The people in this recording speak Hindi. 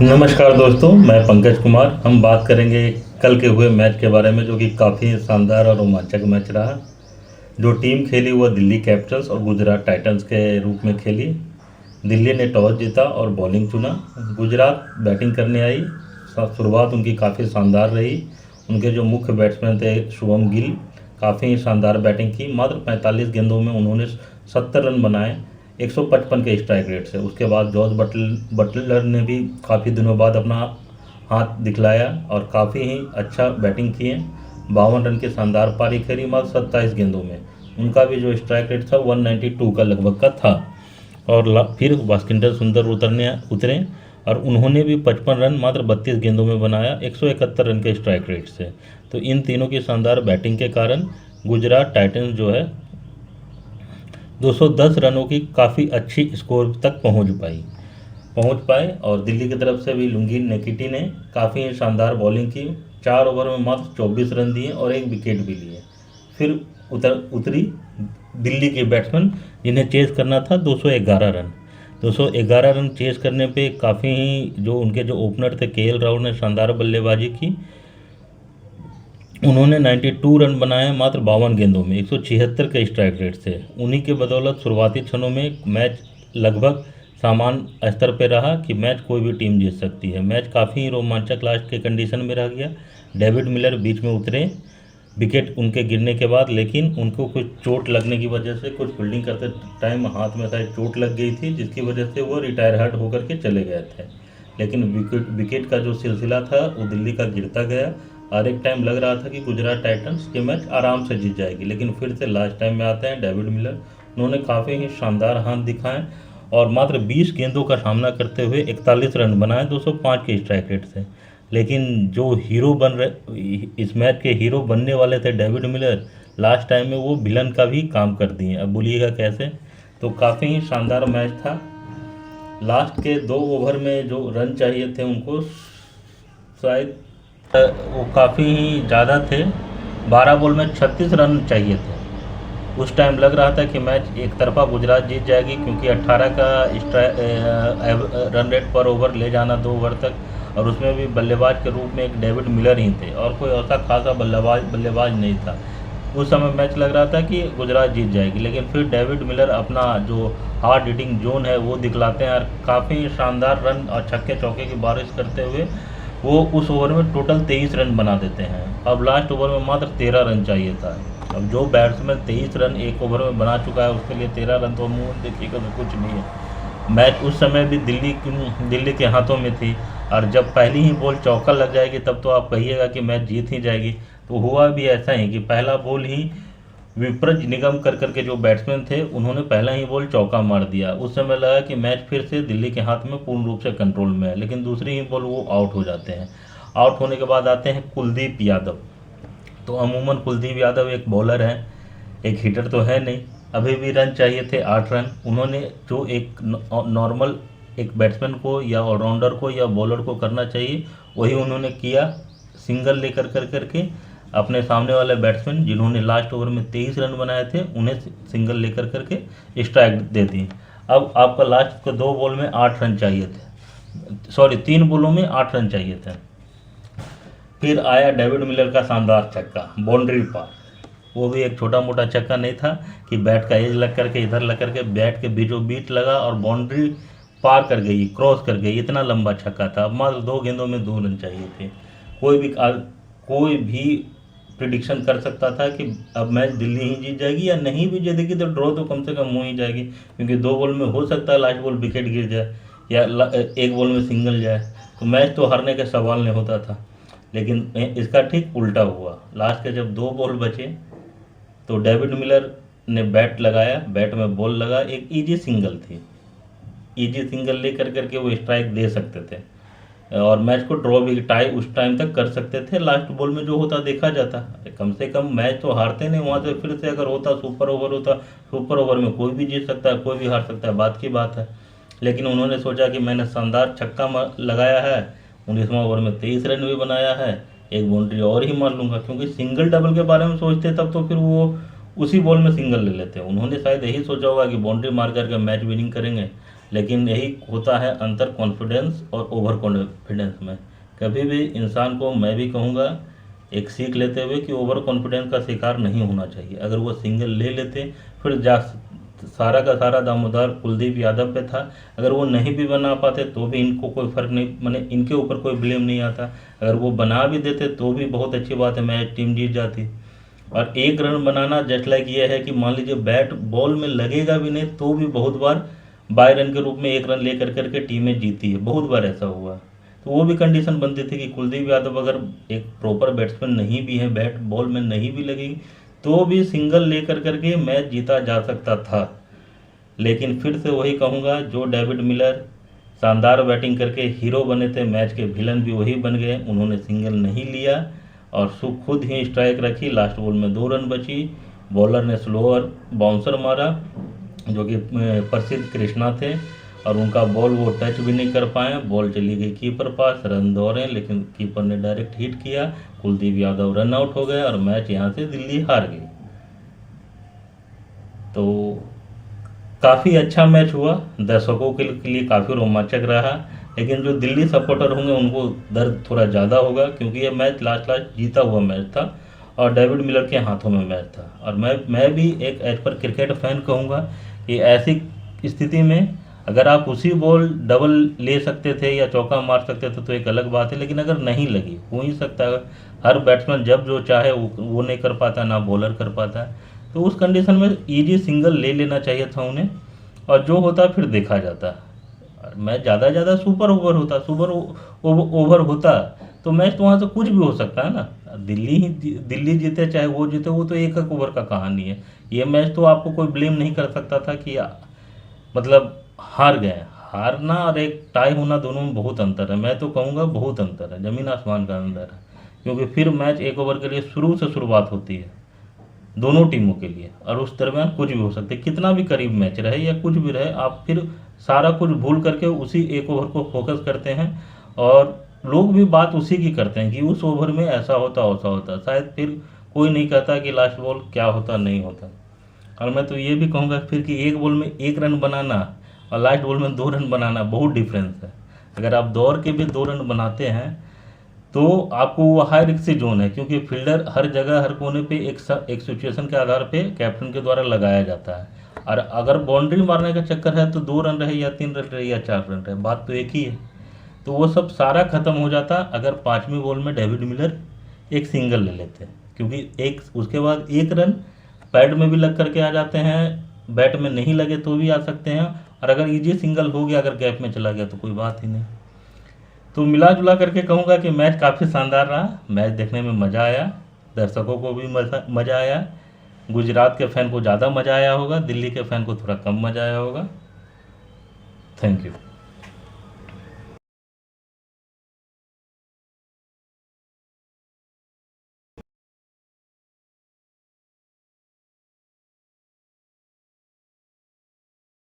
नमस्कार दोस्तों, मैं पंकज कुमार। हम बात करेंगे कल के हुए मैच के बारे में, जो कि काफ़ी शानदार और रोमांचक मैच रहा। जो टीम खेली वह दिल्ली कैपिटल्स और गुजरात टाइटंस के रूप में खेली। दिल्ली ने टॉस जीता और बॉलिंग चुना। गुजरात बैटिंग करने आई। शुरुआत उनकी काफ़ी शानदार रही। उनके जो मुख्य बैट्समैन थे शुभम गिल, काफ़ी शानदार बैटिंग की। मात्र 45 गेंदों में उन्होंने 70 रन बनाए 155 के स्ट्राइक रेट से। उसके बाद जॉर्ज बटलर ने भी काफ़ी दिनों बाद अपना हाथ दिखलाया और काफ़ी ही अच्छा बैटिंग किए। 52 रन की शानदार पारी खेली मात्र 27 गेंदों में। उनका भी जो स्ट्राइक रेट था 192 का लगभग का था। और फिर वाशिंगटन सुंदर उतरे और उन्होंने भी 55 रन मात्र 32 गेंदों में बनाया 171 रन के स्ट्राइक रेट से। तो इन तीनों की शानदार बैटिंग के कारण गुजरात टाइटंस जो है 210 रनों की काफ़ी अच्छी स्कोर तक पहुंच पाए। और दिल्ली की तरफ से भी लुंगी नेकिटी ने काफ़ी शानदार बॉलिंग की। 4 ओवर में मात्र 24 रन दिए और एक विकेट भी लिए। फिर उतरी दिल्ली के बैट्समैन, जिन्हें चेज़ करना था 211 रन चेज़ करने पे काफ़ी ही जो उनके जो ओपनर थे केएल राहुल ने शानदार बल्लेबाजी की। उन्होंने 92 रन बनाए मात्र 52 गेंदों में 176 के स्ट्राइक रेट से। उन्हीं के बदौलत शुरुआती क्षणों में मैच लगभग सामान्य स्तर पर रहा कि मैच कोई भी टीम जीत सकती है। मैच काफ़ी रोमांचक लास्ट के कंडीशन में रह गया। डेविड मिलर बीच में उतरे विकेट उनके गिरने के बाद, लेकिन उनको कुछ चोट लगने की वजह से, कुछ फील्डिंग करते टाइम हाथ में शायद चोट लग गई थी, जिसकी वजह से वो रिटायर हर्ट होकर के चले गए थे। लेकिन विकेट का जो सिलसिला था वो दिल्ली का गिरता गया और एक टाइम लग रहा था कि गुजरात टाइटंस ये मैच आराम से जीत जाएगी। लेकिन फिर से लास्ट टाइम में आते हैं डेविड मिलर। उन्होंने काफ़ी ही शानदार हाथ दिखाए और मात्र 20 गेंदों का सामना करते हुए 41 रन बनाए 205 के स्ट्राइक रेट से। लेकिन जो इस मैच के हीरो बनने वाले थे डेविड मिलर, लास्ट टाइम में वो विलन का भी काम कर दिए। अब बोलिएगा कैसे। तो काफ़ी ही शानदार मैच था। लास्ट के 2 ओवर में जो रन चाहिए थे उनको, शायद वो काफ़ी ही ज़्यादा थे। 12 बॉल में 36 रन चाहिए थे। उस टाइम लग रहा था कि मैच एक तरफा गुजरात जीत जाएगी, क्योंकि 18 का रन रेट पर ओवर ले जाना 2 ओवर तक, और उसमें भी बल्लेबाज के रूप में एक डेविड मिलर ही थे और कोई ऐसा खासा बल्लेबाज नहीं था। उस समय मैच लग रहा था कि गुजरात जीत जाएगी। लेकिन फिर डेविड मिलर अपना जो हार्ड हिटिंग जोन है वो दिखलाते हैं और काफ़ी शानदार रन और छक्के चौके की बारिश करते हुए वो उस ओवर में टोटल 23 रन बना देते हैं। अब लास्ट ओवर में मात्र 13 रन चाहिए था। अब जो बैट्समैन 23 रन एक ओवर में बना चुका है, उसके लिए 13 रन तो मुँह देखिएगा तो कुछ नहीं है। मैच उस समय भी दिल्ली के हाथों में थी, और जब पहली ही बॉल चौका लग जाएगी तब तो आप कहिएगा कि मैच जीत ही जाएगी। तो हुआ भी ऐसा ही कि पहला बॉल ही विप्रज निगम करके जो बैट्समैन थे, उन्होंने पहला ही बॉल चौका मार दिया। उस समय लगा कि मैच फिर से दिल्ली के हाथ में पूर्ण रूप से कंट्रोल में है, लेकिन दूसरी ही बॉल वो आउट हो जाते हैं। आउट होने के बाद आते हैं कुलदीप यादव। तो अमूमन कुलदीप यादव एक बॉलर है, एक हिटर तो है नहीं। अभी भी रन चाहिए थे 8 रन। उन्होंने जो एक नॉर्मल एक बैट्समैन को या ऑलराउंडर को या बॉलर को करना चाहिए, वही उन्होंने किया। सिंगल लेकर करके अपने सामने वाले बैट्समैन, जिन्होंने लास्ट ओवर में 23 रन बनाए थे, उन्हें सिंगल लेकर करके स्ट्राइक दे दी। अब आपका लास्ट के 2 बॉल में 8 रन चाहिए थे, सॉरी 3 बॉलों में 8 रन चाहिए थे। फिर आया डेविड मिलर का शानदार छक्का, बाउंड्री पार। वो भी एक छोटा मोटा छक्का नहीं था कि बैट का एज लग करके इधर लग करके बैट के बीचों बीच लगा और बाउंड्री पार कर गई, क्रॉस कर गई। इतना लंबा छक्का था। मात्र 2 गेंदों में 2 रन चाहिए थे। कोई भी प्रिडिक्शन कर सकता था कि अब मैच दिल्ली ही जीत जाएगी, या नहीं भी जीतेगी तो ड्रॉ तो कम से कम हो ही जाएगी, क्योंकि 2 बॉल में हो सकता है लास्ट बॉल विकेट गिर जाए या एक बॉल में सिंगल जाए, तो मैच तो हारने का सवाल नहीं होता था। लेकिन इसका ठीक उल्टा हुआ। लास्ट के जब 2 बॉल बचे तो डेविड मिलर ने बैट लगाया, बैट में बॉल लगा, एक इजी सिंगल थी। इजी सिंगल ले करके वो स्ट्राइक दे सकते थे और मैच को ड्रॉ भी, टाई उस टाइम तक कर सकते थे। लास्ट बॉल में जो होता देखा जाता, कम से कम मैच तो हारते नहीं। वहाँ से फिर से अगर होता सुपर ओवर होता, सुपर ओवर में कोई भी जीत सकता है, कोई भी हार सकता है, बात की बात है। लेकिन उन्होंने सोचा कि मैंने शानदार छक्का लगाया है, 19वां ओवर में 23 रन भी बनाया है, एक बाउंड्री और ही मार लूँगा। क्योंकि सिंगल डबल के बारे में सोचते तब तो फिर वो उसी बॉल में सिंगल ले लेते। उन्होंने शायद यही सोचा होगा कि बाउंड्री मार करके मैच विनिंग करेंगे, लेकिन यही होता है अंतर कॉन्फिडेंस और ओवर कॉन्फिडेंस में। कभी भी इंसान को मैं भी कहूँगा एक सीख लेते हुए कि ओवर कॉन्फिडेंस का शिकार नहीं होना चाहिए। अगर वो सिंगल ले लेते फिर जा सारा का सारा दामोदर कुलदीप यादव पे था। अगर वो नहीं भी बना पाते तो भी इनको कोई फ़र्क नहीं, माने इनके ऊपर कोई ब्लेम नहीं आता। अगर वो बना भी देते तो भी बहुत अच्छी बात है, मैच टीम जीत जाती। और एक रन बनाना जस्ट लाइक ये है कि मान लीजिए बैट बॉल में लगेगा भी नहीं तो भी बहुत बार बाय रन के रूप में एक रन लेकर करके टीमें जीती है, बहुत बार ऐसा हुआ। तो वो भी कंडीशन बनती थी कि कुलदीप यादव अगर एक प्रॉपर बैट्समैन नहीं भी है, बैट बॉल में नहीं भी लगेगी तो भी सिंगल लेकर करके मैच जीता जा सकता था। लेकिन फिर से वही कहूँगा, जो डेविड मिलर शानदार बैटिंग करके हीरो बने थे, मैच के विलन भी वही बन गए। उन्होंने सिंगल नहीं लिया और खुद ही स्ट्राइक रखी। लास्ट बॉल में 2 रन बची, बॉलर ने स्लोअर बाउंसर मारा जो कि प्रसिद्ध कृष्णा थे और उनका बॉल वो टच भी नहीं कर पाए। बॉल चली गई कीपर पास, रन दौड़े लेकिन कीपर ने डायरेक्ट हिट किया। कुलदीप यादव रन आउट हो गए और मैच यहाँ से दिल्ली हार गई। तो काफ़ी अच्छा मैच हुआ, दर्शकों के लिए काफ़ी रोमांचक रहा। लेकिन जो दिल्ली सपोर्टर होंगे उनको दर्द थोड़ा ज़्यादा होगा क्योंकि ये मैच लास्ट जीता हुआ मैच था और डेविड मिलर के हाथों में मैच था। और मैं भी एक एज पर क्रिकेट फैन कहूँगा कि ऐसी स्थिति में अगर आप उसी बॉल डबल ले सकते थे या चौका मार सकते थे तो एक अलग बात है, लेकिन अगर नहीं लगी, हो ही सकता है हर बैट्समैन जब जो चाहे वो नहीं कर पाता, ना बॉलर कर पाता। तो उस कंडीशन में इजी सिंगल ले लेना चाहिए था उन्हें और जो होता फिर देखा जाता। मैच ज़्यादा ज़्यादा सुपर ओवर होता तो मैच तो वहाँ से कुछ भी हो सकता है ना। दिल्ली जीते चाहे वो जीते, वो तो एक एक ओवर का कहानी है। ये मैच तो आपको कोई ब्लेम नहीं कर सकता था कि मतलब हार गए। हारना और एक टाई होना दोनों में बहुत अंतर है। मैं तो कहूँगा बहुत अंतर है, ज़मीन आसमान का अंतर है। क्योंकि फिर मैच एक ओवर के लिए शुरू से शुरुआत होती है दोनों टीमों के लिए और उस दरमियान कुछ भी हो सकता है। कितना भी करीब मैच रहे या कुछ भी रहे, आप फिर सारा कुछ भूल करके उसी एक ओवर को फोकस करते हैं और लोग भी बात उसी की करते हैं कि उस ओवर में ऐसा होता वैसा होता। शायद फिर कोई नहीं कहता कि लास्ट बॉल क्या होता नहीं होता। और मैं तो ये भी कहूँगा फिर कि एक बॉल में 1 रन बनाना और लास्ट बॉल में 2 रन बनाना बहुत डिफरेंस है। अगर आप दौड़ के भी 2 रन बनाते हैं तो आपको वो हाई रिस्क जोन है, क्योंकि फील्डर हर जगह हर कोने पे एक सिचुएशन के आधार पे कैप्टन के द्वारा लगाया जाता है। और अगर बाउंड्री मारने का चक्कर है तो 2 रन रहे या 3 रन रहे या 4 रन रहे, बात तो एक ही है। तो वो सब सारा खत्म हो जाता अगर 5वीं बॉल में डेविड मिलर एक सिंगल ले लेते हैं, क्योंकि एक उसके बाद 1 रन पैड में भी लग करके आ जाते हैं, बैट में नहीं लगे तो भी आ सकते हैं। और अगर इजी सिंगल हो गया, अगर गैप में चला गया तो कोई बात ही नहीं। तो मिला जुला करके कहूँगा कि मैच काफ़ी शानदार रहा। मैच देखने में मज़ा आया, दर्शकों को भी मज़ा आया। गुजरात के फ़ैन को ज़्यादा मज़ा आया होगा, दिल्ली के फ़ैन को थोड़ा कम मज़ा आया होगा। Thank you.